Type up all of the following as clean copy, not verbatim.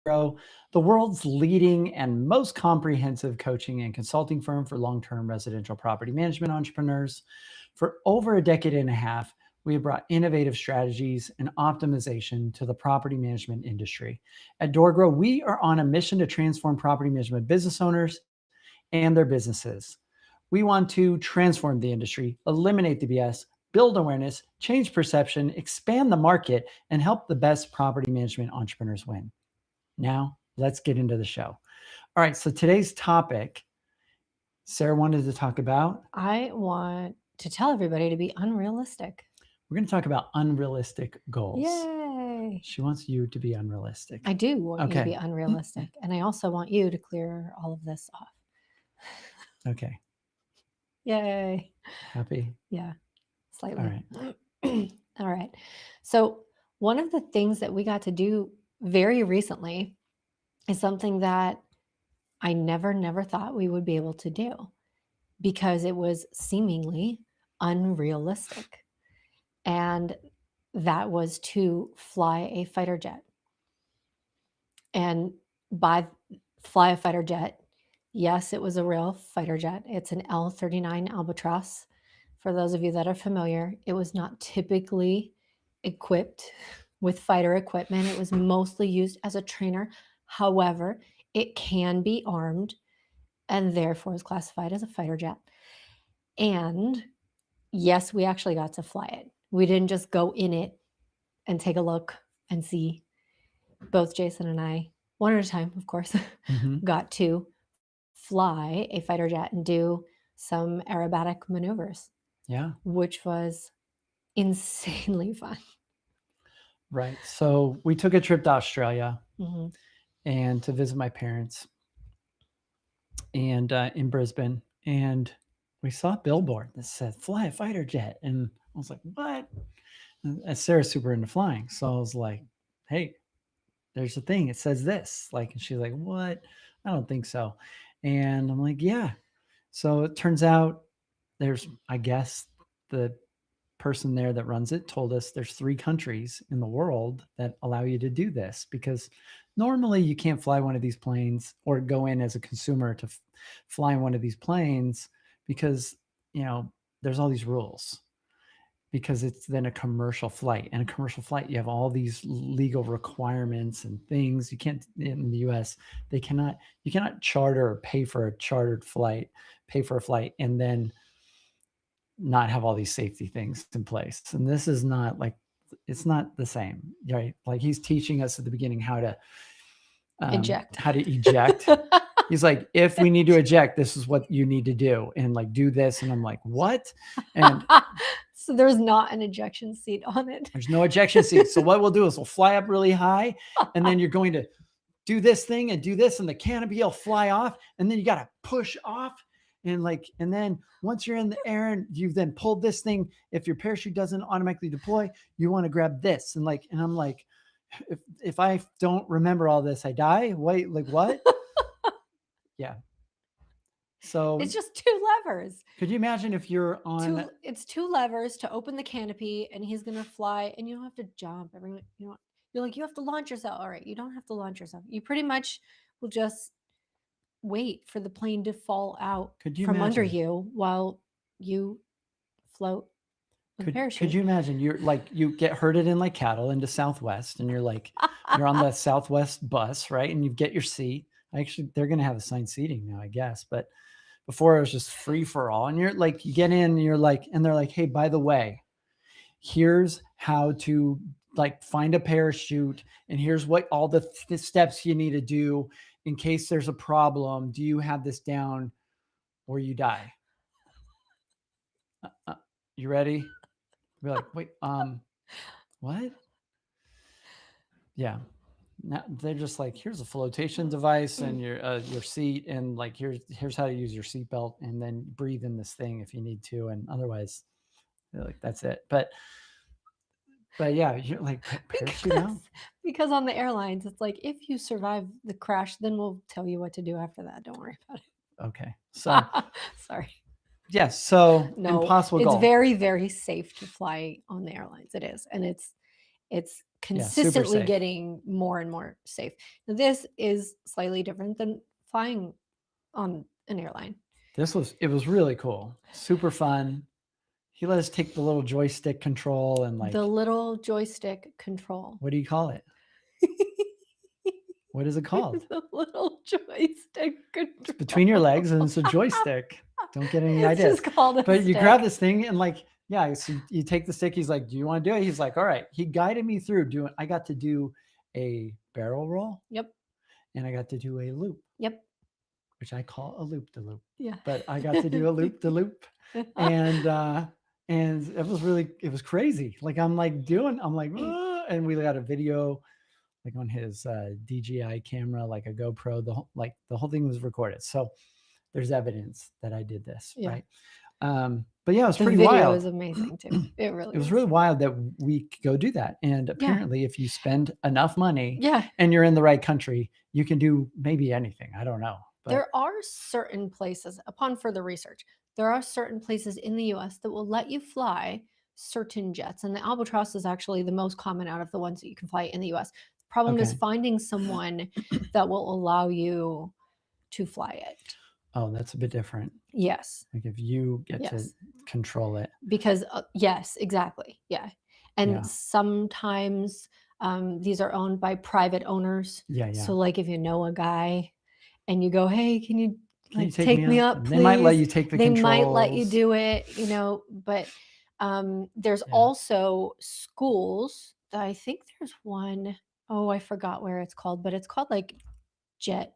the world's leading and most comprehensive coaching and consulting firm for long-term residential property management entrepreneurs. For over a decade and a half, we have brought innovative strategies and optimization to the property management industry. At DoorGrow, we are on a mission to transform property management business owners and their businesses. We want to transform the industry, eliminate the BS, build awareness, change perception, expand the market, and help the best property management entrepreneurs win. Now, let's get into the show. All right, so today's topic, Sarah wanted to talk about. I want to tell everybody to be unrealistic. We're going to talk about unrealistic goals. Yay. She wants you to be unrealistic. I do want you to be unrealistic. And I also want you to clear all of this off. Okay. Yay. Happy? Yeah, slightly. All right. All right. So one of the things that we got to do very recently is something that I never thought we would be able to do because it was seemingly unrealistic. And that was to fly a fighter jet. And by fly a fighter jet, yes, it was a real fighter jet. It's an L-39 Albatross. For those of you that are familiar, it was not typically equipped with fighter equipment. It was mostly used as a trainer. However, it can be armed and therefore is classified as a fighter jet. And yes, we actually got to fly it. We didn't just go in it and take a look and see. Both Jason and I, one at a time, of course, got to fly a fighter jet and do some aerobatic maneuvers. Yeah. Which was insanely fun. Right. So we took a trip to Australia and to visit my parents and in Brisbane. And we saw a billboard that said, fly a fighter jet. And I was like, what? And Sarah's super into flying. So I was like, hey, there's a thing. It says this. Like, and she's like, what? I don't think so. And I'm like, yeah. So it turns out there's, I guess, the person there that runs it told us there's 3 countries in the world that allow you to do this, because normally you can't fly one of these planes or go in as a consumer to fly one of these planes because, you know, there's all these rules, because it's then a commercial flight, and a commercial flight, you have all these legal requirements and things. You can't, in the US, you cannot charter or pay for a chartered flight, pay for a flight, and then not have all these safety things in place. And this is not like, it's not the same, right? Like he's teaching us at the beginning how to eject. He's like, if we need to eject, this is what you need to do, and like do this. And I'm like, what? And so there's not an ejection seat on it. There's no ejection seat. So what we'll do is we'll fly up really high, and then you're going to do this thing and do this, and the canopy will fly off, and then you got to push off. And then once you're in the air and you've then pulled this thing, if your parachute doesn't automatically deploy, you want to grab this. And I'm like, if I don't remember all this, I die. Wait, like what? Yeah. So it's just 2 levers. Could you imagine if you're on? It's 2 levers to open the canopy, and he's going to fly, and you don't have to jump. Everyone, you're like, you have to launch yourself. All right, you don't have to launch yourself. You pretty much will just wait for the plane to fall out from under you while you float with a parachute. Could you imagine you're like, you get herded in like cattle into Southwest, and you're like, you're on the Southwest bus, right? And you get your seat. Actually, they're going to have assigned seating now, I guess. But before it was just free for all. And you're like, you get in and you're like, and they're like, hey, by the way, here's how to like find a parachute. And here's what all the steps you need to do in case there's a problem. Do you have this down or you die? You ready? We're like, wait, what? Yeah. Now they're just like, here's a flotation device and your seat, and like here's how to use your seatbelt, and then breathe in this thing if you need to, and otherwise, like that's it. But yeah, you're like, because on the airlines, it's like, if you survive the crash, then we'll tell you what to do after that. Don't worry about it. Okay, so sorry. Yes, so no, impossible it's goal. Very, very safe to fly on the airlines. It is, and it's consistently safe. getting more and more safe. Now, this is slightly different than flying on an airline. It was really cool. Super fun. He let us take the little joystick control and The little joystick control. what do you call it? What is it called? The little joystick control. It's between your legs and it's a joystick. Don't get any It's ideas. just called a But you grab stick. this thing and like, yeah, so you take the stick. He's like, do you want to do it? He's like, all right. He guided me through doing, I got to do a barrel roll Yep. and I got to do a loop, Yep. which I call a loop de loop. Yeah. But I got to do a loop de loop. And it was crazy. Like I'm like, "Ah," and we got a video like on his DJI camera, like a GoPro, the whole thing was recorded. So there's evidence that I did this, Yeah. right? But yeah, it was The pretty video wild. is amazing too. It really It was is. really wild that we could go do that. And apparently if you spend enough money Yeah. and you're in the right country, you can do maybe anything. I don't know. But There are certain places, upon further research, there are certain places in the US that will let you fly certain jets. And the Albatross is actually the most common out of the ones that you can fly in the US. The problem is Okay. finding someone that will allow you to fly it. oh, that's a bit different. Yes. Like if you get to Yes. control it. Because, yes, exactly. Yeah. And Yeah. sometimes these are owned by private owners. Yeah. So, like, if you know a guy and you go, hey, can you Can you like take me up, And please? they might let you take the They controls. might let you do it, but there's Yeah. also schools. I think there's one, oh, I forgot where it's called, but it's called like Jet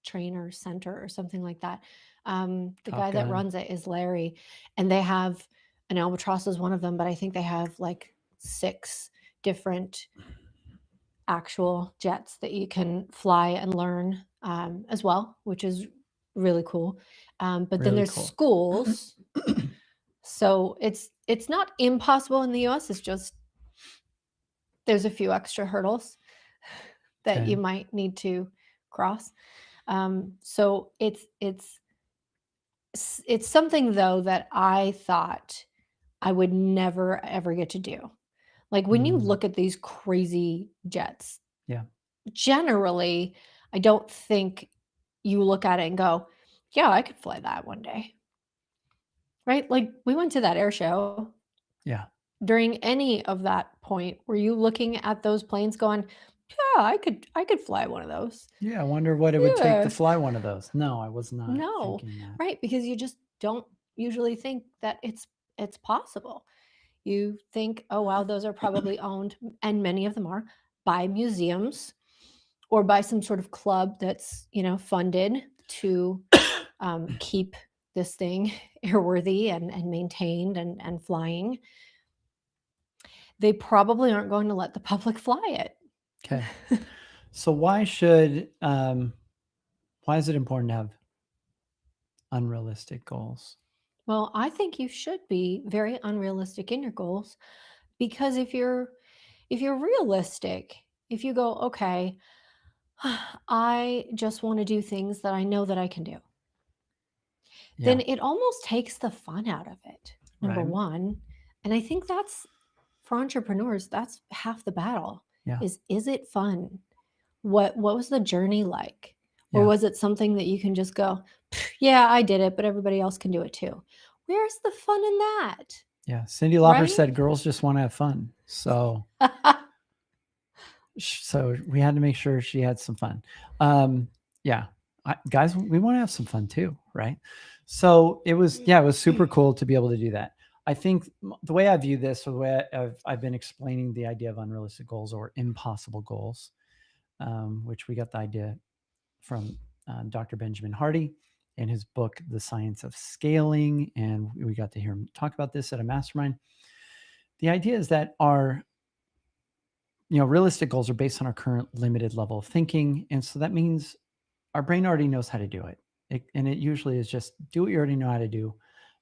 Trainer Center or something like that. The Top guy that Gun. runs it is Larry, and they have an Albatross is one of them, but I think they have like 6 different actual jets that you can fly and learn as well, which is really cool. But then Really there's cool. schools, so it's not impossible in the US. It's just there's a few extra hurdles that Okay. you might need to cross. So it's something though that I thought I would never ever get to do. Like when you Mm, look at these crazy jets, yeah. generally, I don't think you look at it and go, yeah, I could fly that one day. Right? Like we went to that air show. Yeah. During any of that point, were you looking at those planes going, yeah, I could fly one of those? Yeah. I wonder what it would take Yeah. to fly one of those. No, I was not No. thinking that. Right, because you just don't usually think that it's possible. You think, oh wow, those are probably owned, and many of them are, by museums or by some sort of club that's funded to keep this thing airworthy and maintained and flying. They probably aren't going to let the public fly it. Okay. So why is it important to have unrealistic goals? Well, I think you should be very unrealistic in your goals, because if you're realistic, if you go, okay, I just want to do things that I know that I can do, then Yeah. it almost takes the fun out of it. Number Right. one. And I think that's for entrepreneurs, that's half the battle. Yeah. Is it fun? What was the journey like? Or Yeah. was it something that you can just go, yeah, I did it, but everybody else can do it too? Where's the fun in that? Yeah. Cyndi Lauper Right? said girls just want to have fun. So we had to make sure she had some fun. Yeah. Guys, we want to have some fun too, right? So it was super cool to be able to do that. I think the way I view this, or the way I've been explaining the idea of unrealistic goals or impossible goals, which we got the idea from Dr. Benjamin Hardy in his book, The Science of Scaling. And we got to hear him talk about this at a mastermind. The idea is that our realistic goals are based on our current limited level of thinking. And so that means our brain already knows how to do it. And it usually is just do what you already know how to do.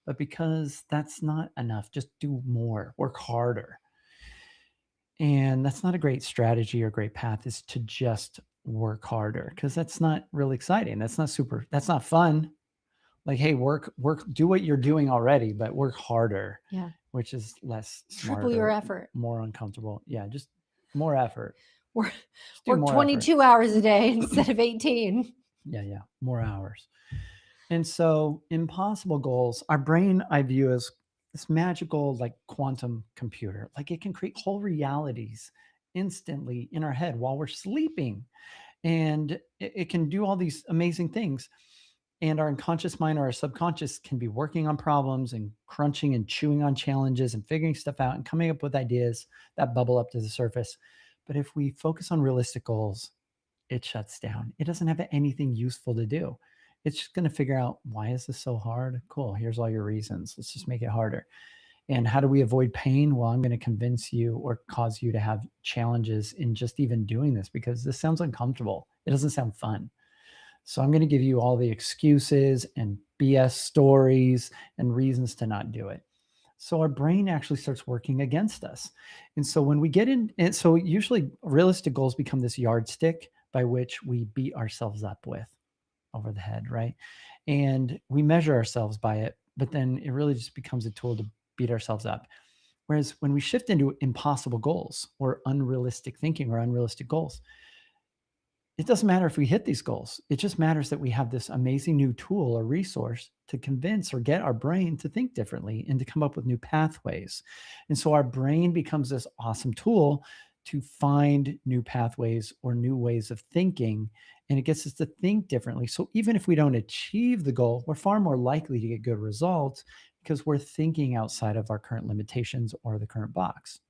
But because that's not enough, just do more, work harder. And that's not a great strategy or great path, is to just work harder, because that's not really exciting. That's not fun. Like, hey, work, do what you're doing already, but work harder. Yeah. Which is less Triple your smarter, effort. more uncomfortable. Yeah, just More effort. Work, Just do work more effort. 22 hours a day instead of 18. Yeah. More hours. And so impossible goals, our brain I view as this magical like quantum computer. Like it can create whole realities instantly in our head while we're sleeping. And it can do all these amazing things. And our unconscious mind or our subconscious can be working on problems and crunching and chewing on challenges and figuring stuff out and coming up with ideas that bubble up to the surface. But if we focus on realistic goals, it shuts down. It doesn't have anything useful to do. It's just going to figure out, why is this so hard? Cool. Here's all your reasons. Let's just make it harder. And how do we avoid pain? Well, I'm going to convince you or cause you to have challenges in just even doing this, because this sounds uncomfortable. It doesn't sound fun. So I'm going to give you all the excuses and BS stories and reasons to not do it. So our brain actually starts working against us. And so when we get in, and so usually realistic goals become this yardstick by which we beat ourselves up with over the head, right? And we measure ourselves by it, but then it really just becomes a tool to beat ourselves up. Whereas when we shift into impossible goals or unrealistic thinking or unrealistic goals, it doesn't matter if we hit these goals. It just matters that we have this amazing new tool or resource to convince or get our brain to think differently and to come up with new pathways. And so our brain becomes this awesome tool to find new pathways or new ways of thinking, and it gets us to think differently. So even if we don't achieve the goal, we're far more likely to get good results because we're thinking outside of our current limitations or the current box.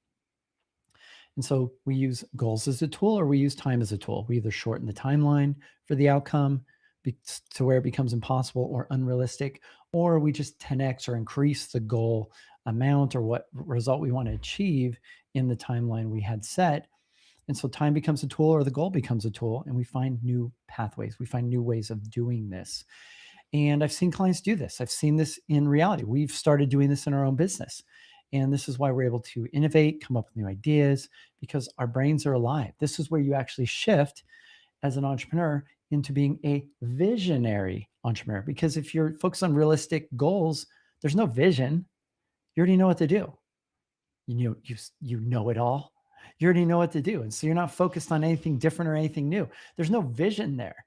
And so we use goals as a tool, or we use time as a tool. We either shorten the timeline for the outcome to where it becomes impossible or unrealistic, or we just 10x or increase the goal amount or what result we want to achieve in the timeline we had set. And so time becomes a tool, or the goal becomes a tool, and we find new pathways. We find new ways of doing this. And I've seen clients do this. I've seen this in reality. We've started doing this in our own business. And this is why we're able to innovate, come up with new ideas, because our brains are alive. This is where you actually shift as an entrepreneur into being a visionary entrepreneur. Because if you're focused on realistic goals, there's no vision. You already know what to do. You know it all. You already know what to do. And so you're not focused on anything different or anything new. There's no vision there.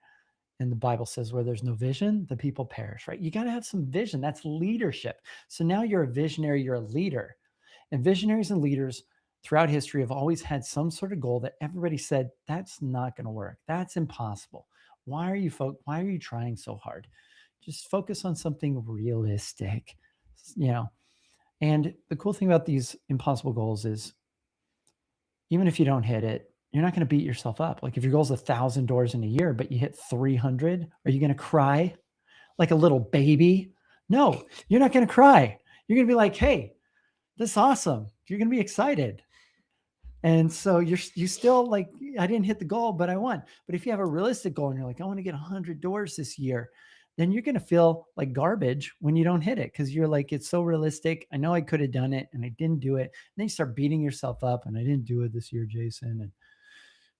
And the Bible says where there's no vision, the people perish, right? You got to have some vision. That's leadership. So now you're a visionary, you're a leader. And visionaries and leaders throughout history have always had some sort of goal that everybody said, that's not going to work. That's impossible. Why are you trying so hard? Just focus on something realistic, And the cool thing about these impossible goals is, even if you don't hit it, you're not going to beat yourself up. Like if your goal is 1,000 doors in a year, but you hit 300, are you going to cry like a little baby? No, you're not going to cry. You're going to be like, hey, this is awesome. You're going to be excited. And so you still like, I didn't hit the goal, but I won. But if you have a realistic goal and you're like, I want to get 100 doors this year, then you're going to feel like garbage when you don't hit it, because you're like, it's so realistic. I know I could have done it and I didn't do it. And then you start beating yourself up, and I didn't do it this year, Jason. And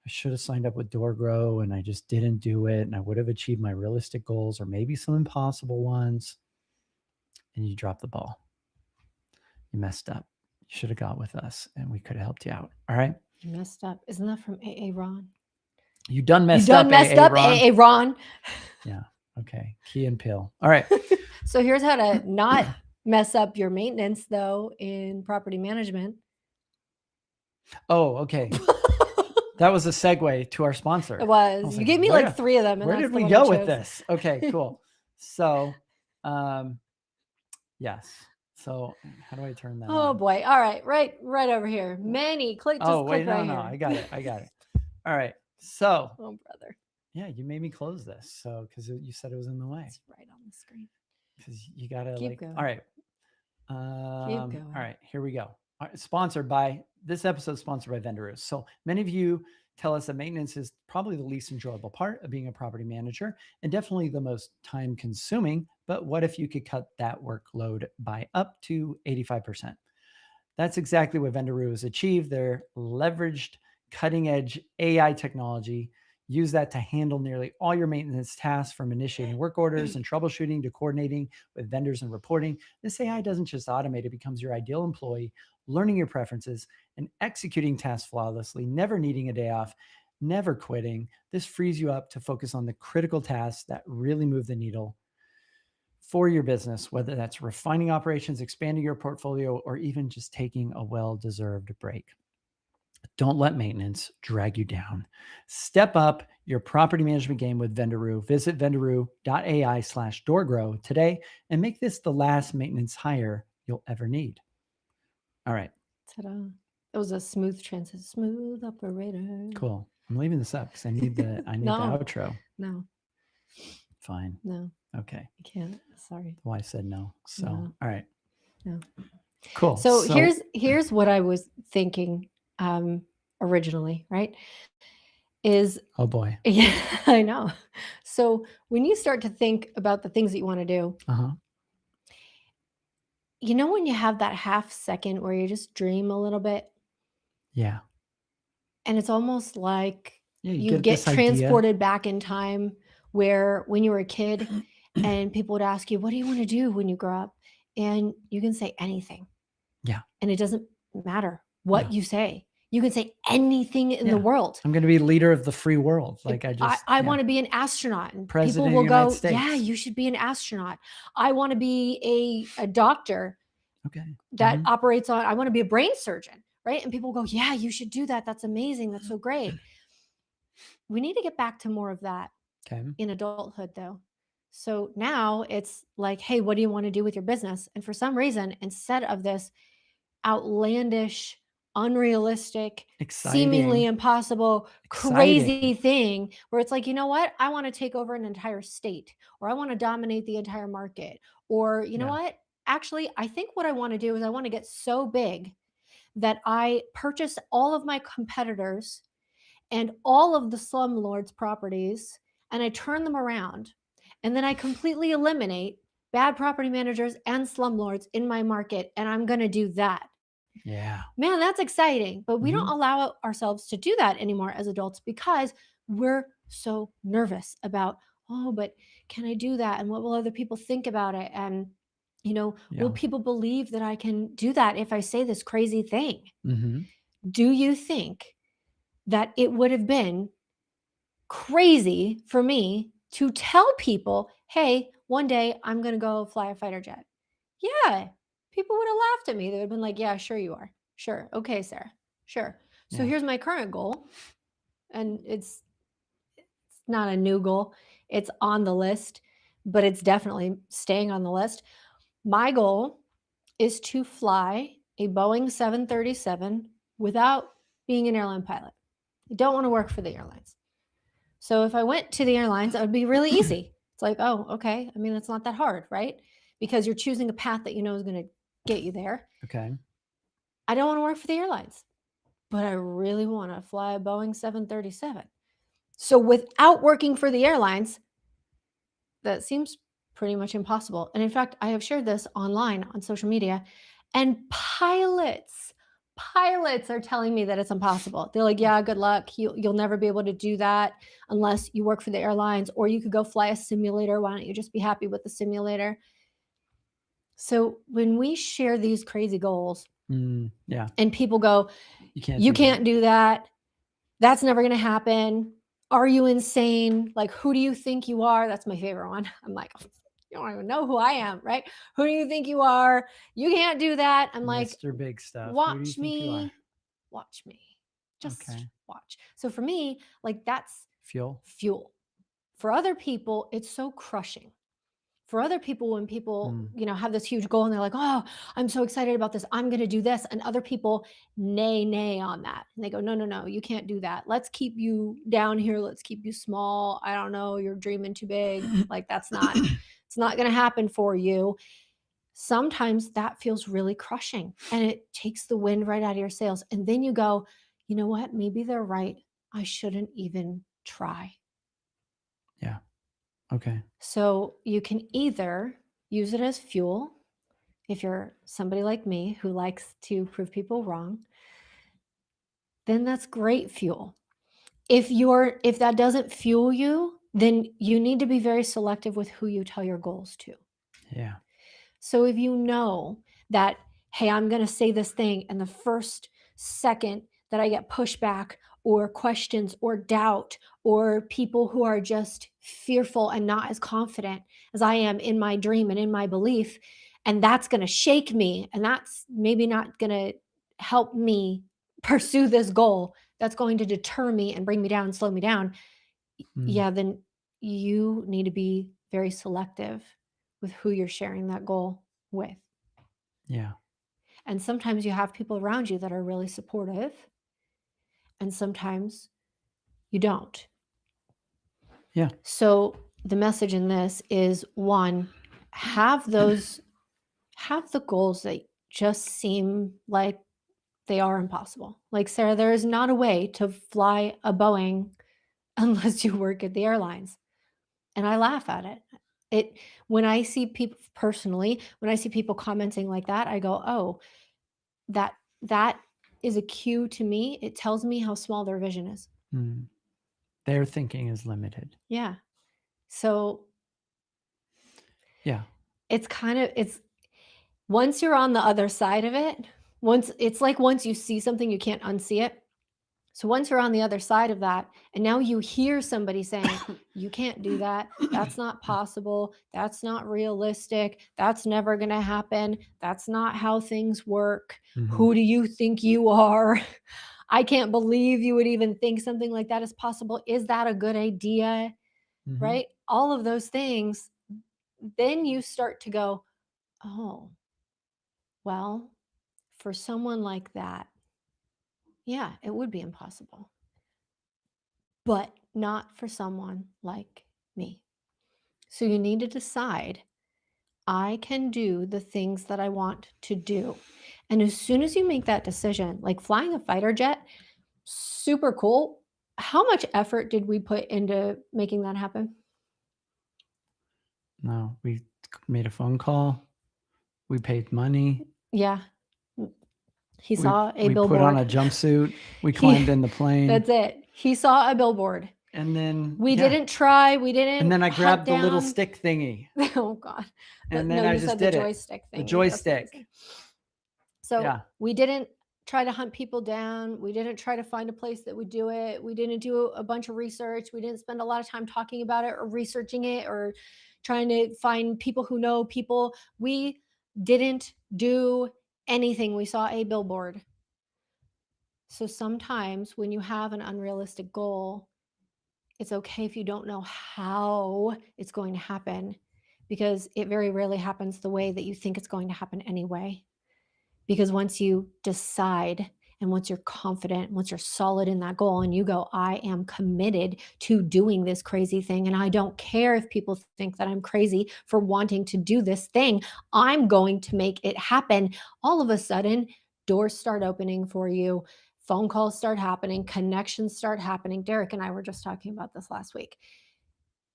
I should have signed up with DoorGrow and I just didn't do it. And I would have achieved my realistic goals or maybe some impossible ones. And you drop the ball. You messed up. You should have got with us and we could have helped you out. All right. You messed up. Isn't that from AA Ron? You done messed you done up, messed AA up, Ron. AA Ron. Yeah. Okay. Key and Peele. All right. So here's how to not mess up your maintenance, though, in property management. Oh, okay. That was a segue to our sponsor. It was. You gave me like 3 of them. And Where that's did the we one go I with chose. this? Okay, cool. So, yes. So how do I turn that Oh on? boy. All right. Right over here. Click Oh, wait, right no, here. I got it. All right. So, oh, brother. Yeah, you made me close this. So, because you said it was in the way. It's right on the screen. Because you got to Keep going. All right. Keep going. All right, here we go. This episode is sponsored by Venderoos. So many of you tell us that maintenance is probably the least enjoyable part of being a property manager and definitely the most time consuming. But what if you could cut that workload by up to 85%? That's exactly what Venderoos achieved. They're leveraged cutting edge AI technology. Use that to handle nearly all your maintenance tasks, from initiating work orders and troubleshooting to coordinating with vendors and reporting. This AI doesn't just automate, it becomes your ideal employee, learning your preferences, and executing tasks flawlessly, never needing a day off, never quitting. This frees you up to focus on the critical tasks that really move the needle for your business, whether that's refining operations, expanding your portfolio, or even just taking a well-deserved break. Don't let maintenance drag you down. Step up your property management game with Vendoroo. Visit vendoroo.ai/doorgrow today and make this the last maintenance hire you'll ever need. All right, Ta-da. It was a smooth transition. Smooth operator. cool. I'm leaving this up because I need the No. outro. No, Fine. no, Okay. I can't. Sorry. Well, I said no. So, No. all right. No. Cool. So here's what I was thinking originally, right? Is oh boy. yeah, I know. So when you start to think about the things that you want to do, Uh-huh. you know, when you have that half second where you just dream a little bit, Yeah. and it's almost like Yeah, you get get this idea. transported back in time where when you were a kid and people would ask you, what do you want to do when you grow up? And you can say anything. Yeah. And it doesn't matter what No. you say. You can say anything in the Yeah. world. I'm going to be leader of the free world. Like I I want to be an astronaut. And President people of will the United go, yeah, States. you should be an astronaut. I want to be a doctor Okay. that operates on, I want to be a brain surgeon, right? And people go, yeah, you should do that. That's amazing. That's so great. We need to get back to more of that Okay. in adulthood, though. So now it's like, hey, what do you want to do with your business? And for some reason, instead of this outlandish, unrealistic, seemingly impossible, crazy thing where it's like, you know what? I want to take over an entire state, or I want to dominate the entire market, or you know what? Actually, I think what I want to do is I want to get so big that I purchase all of my competitors and all of the slumlords' properties and I turn them around. And then I completely eliminate bad property managers and slumlords in my market. And I'm going to do that. Yeah. Man, that's exciting. But we don't allow ourselves to do that anymore as adults because we're so nervous about, oh, but can I do that? And what will other people think about it? And, you know, will people believe that I can do that if I say this crazy thing? Do you think that it would have been crazy for me to tell people, hey, one day I'm going to go fly a fighter jet? Yeah, people would have laughed at me. They would have been like, yeah, sure you are. Sure. Okay, Sarah. Sure. So here's my current goal. And it's not a new goal. It's on the list, but it's definitely staying on the list. My goal is to fly a Boeing 737 without being an airline pilot. I don't want to work for the airlines. So if I went to the airlines, that would be really easy. It's like, oh, okay. I mean, it's not that hard, right? Because you're choosing a path that you know is going to get you there. Okay. I don't want to work for the airlines, but I really want to fly a Boeing 737. So without working for the airlines, that seems pretty much impossible. And in fact, I have shared this online on social media, and pilots are telling me that it's impossible. They're like, yeah, good luck. You'll never be able to do that unless you work for the airlines, or you could go fly a simulator. Why don't you just be happy with the simulator? So when we share these crazy goals, and people go, you can't do that. That's never going to happen. Are you insane? Like, who do you think you are? That's my favorite one. I'm like, you don't even know who I am, right? Who do you think you are? You can't do that. I'm like, Mr. Big Stuff. Watch me. Just watch. So for me, like, that's fuel. For other people, it's so crushing. For other people, when people, you know, have this huge goal and they're like, oh, I'm so excited about this, I'm going to do this. And other people nay on that. And they go, no, you can't do that. Let's keep you down here. Let's keep you small. I don't know. You're dreaming too big. Like, it's not going to happen for you. Sometimes that feels really crushing and it takes the wind right out of your sails. And then you go, you know what? Maybe they're right. I shouldn't even try. Yeah. Okay. So you can either use it as fuel if you're somebody like me who likes to prove people wrong, then that's great fuel. If that doesn't fuel you, then you need to be very selective with who you tell your goals to. Yeah. So if you know that, hey, I'm going to say this thing. And the first second that I get pushback or questions or doubt or people who are just fearful and not as confident as I am in my dream and in my belief, and that's going to shake me. And that's maybe not going to help me pursue this goal. That's going to deter me and bring me down, slow me down. Mm, Yeah, then you need to be very selective with who you're sharing that goal with. yeah. And sometimes you have people around you that are really supportive, and sometimes you don't. Yeah. So the message in this is one, have those have the goals that just seem like they are impossible. Like Sarah, there is not a way to fly a Boeing unless you work at the airlines. And I laugh at it. It when I see people personally, when I see people commenting like that, I go, "Oh, that that is a cue to me. It tells me how small their vision is." Mm. Their thinking is limited. Yeah. So Yeah. it's once you're on the other side of it, once you see something, you can't unsee it. So once you're on the other side of that, and now you hear somebody saying, you can't do that. That's not possible. That's not realistic. That's never going to happen. That's not how things work. Mhm. Who do you think you are? I can't believe you would even think something like that is possible. Is that a good idea? Mhm. Right? All of those things. Then you start to go, oh, well, for someone like that, yeah, it would be impossible, but not for someone like me. So you need to decide, I can do the things that I want to do. And as soon as you make that decision, like flying a fighter jet, super cool. How much effort did we put into making that happen? No, we made a phone call. We paid money. Yeah. He We saw a we put on billboard. a jumpsuit. We He climbed in the plane. That's it. He saw a billboard. And then We yeah. didn't try, we And didn't then I hunt grabbed the little down stick thingy. oh god. And No, then I you just said the did it. joystick The thingy, that's what you joystick. said. So, Yeah. we didn't try to hunt people down, we didn't try to find a place that would do it, we didn't do a bunch of research, we didn't spend a lot of time talking about it or researching it or trying to find people who know people. We didn't do anything, we saw a billboard. So, sometimes when you have an unrealistic goal, it's okay if you don't know how it's going to happen, because it very rarely happens the way that you think it's going to happen anyway. Because once you decide and once you're confident, once you're solid in that goal and you go, I am committed to doing this crazy thing. And I don't care if people think that I'm crazy for wanting to do this thing, I'm going to make it happen. All of a sudden, doors start opening for you. Phone calls start happening, connections start happening. Derek and I were just talking about this last week.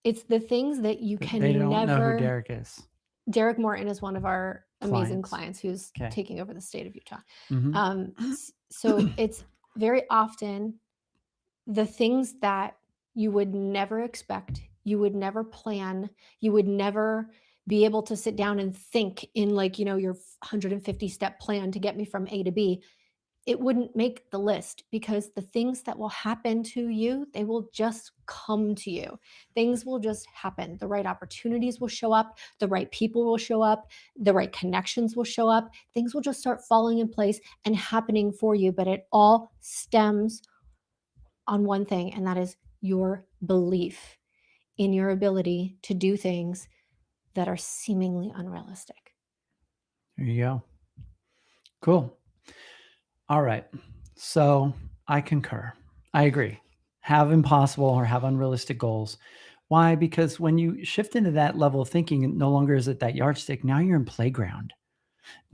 It's the things that you They can don't know who never. Derek is. Derek Morton is one of our amazing Clients. clients who's Okay. taking over the state of Utah. Mhm. So it's very often the things that you would never expect, you would never plan, you would never be able to sit down and think in like, your 150 step plan to get me from A to B. It wouldn't make the list because the things that will happen to you, they will just come to you. Things will just happen. The right opportunities will show up, the right people will show up, the right connections will show up. Things will just start falling in place and happening for you, but it all stems on one thing, and that is your belief in your ability to do things that are seemingly unrealistic. There you go. Cool. All right. So I concur. I agree. Have impossible or have unrealistic goals. Why? Because when you shift into that level of thinking, no longer is it that yardstick. Now you're in playground.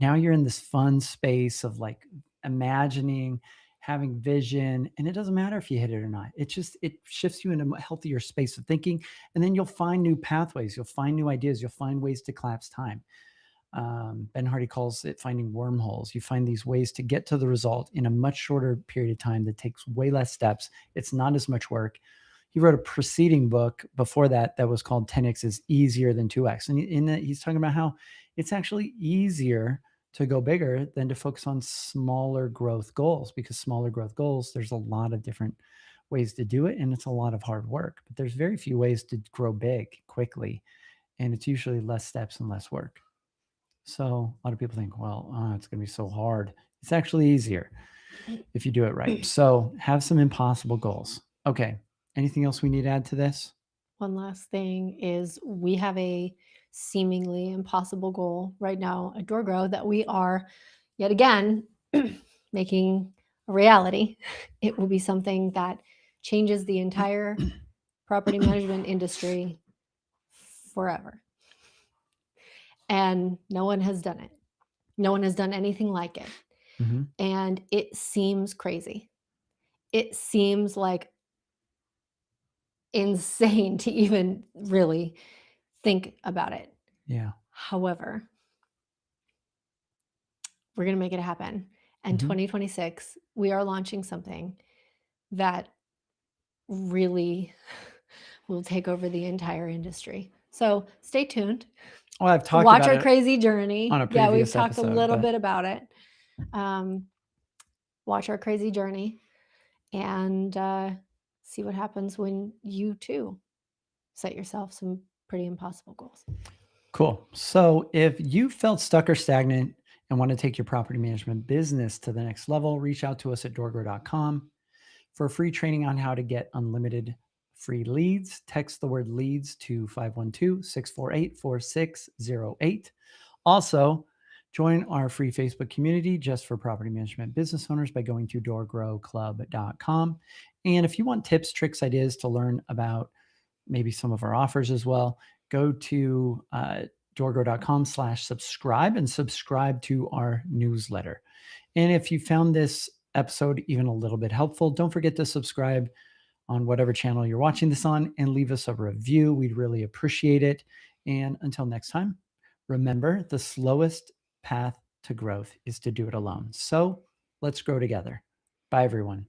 Now you're in this fun space of like imagining, having vision, and it doesn't matter if you hit it or not. It shifts you into a healthier space of thinking, and then you'll find new pathways. You'll find new ideas. You'll find ways to collapse time. Ben Hardy calls it finding wormholes. You find these ways to get to the result in a much shorter period of time that takes way less steps. It's not as much work. He wrote a preceding book before that that was called 10x is easier than 2x. And in that, he's talking about how it's actually easier to go bigger than to focus on smaller growth goals, because smaller growth goals, there's a lot of different ways to do it and it's a lot of hard work. But there's very few ways to grow big quickly, and it's usually less steps and less work. So a lot of people think, well, it's going to be so hard. It's actually easier if you do it right. So have some impossible goals. Okay. Anything else we need to add to this? One last thing is we have a seemingly impossible goal right now at DoorGrow that we are yet again making a reality. It will be something that changes the entire property management industry forever. And no one has done it. No one has done anything like it. Mm-hmm. And it seems crazy. It seems like insane to even really think about it. Yeah. However, we're going to make it happen. And 2026, we are launching something that really will take over the entire industry. So stay tuned. Well, I've talked Watch about our it crazy journey. on a Yeah, we've previous talked a episode, little but- bit about it. Watch our crazy journey and see what happens when you too set yourself some pretty impossible goals. Cool. So if you felt stuck or stagnant and want to take your property management business to the next level, reach out to us at doorgrow.com for free training on how to get unlimited free leads. Text the word leads to 512-648-4608. Also, join our free Facebook community just for property management business owners by going to doorgrowclub.com. And if you want tips, tricks, ideas to learn about maybe some of our offers as well, go to doorgrow.com/subscribe and subscribe to our newsletter. And if you found this episode even a little bit helpful, don't forget to subscribe on whatever channel you're watching this on and leave us a review. We'd really appreciate it. And until next time, remember, the slowest path to growth is to do it alone. So let's grow together. Bye, everyone.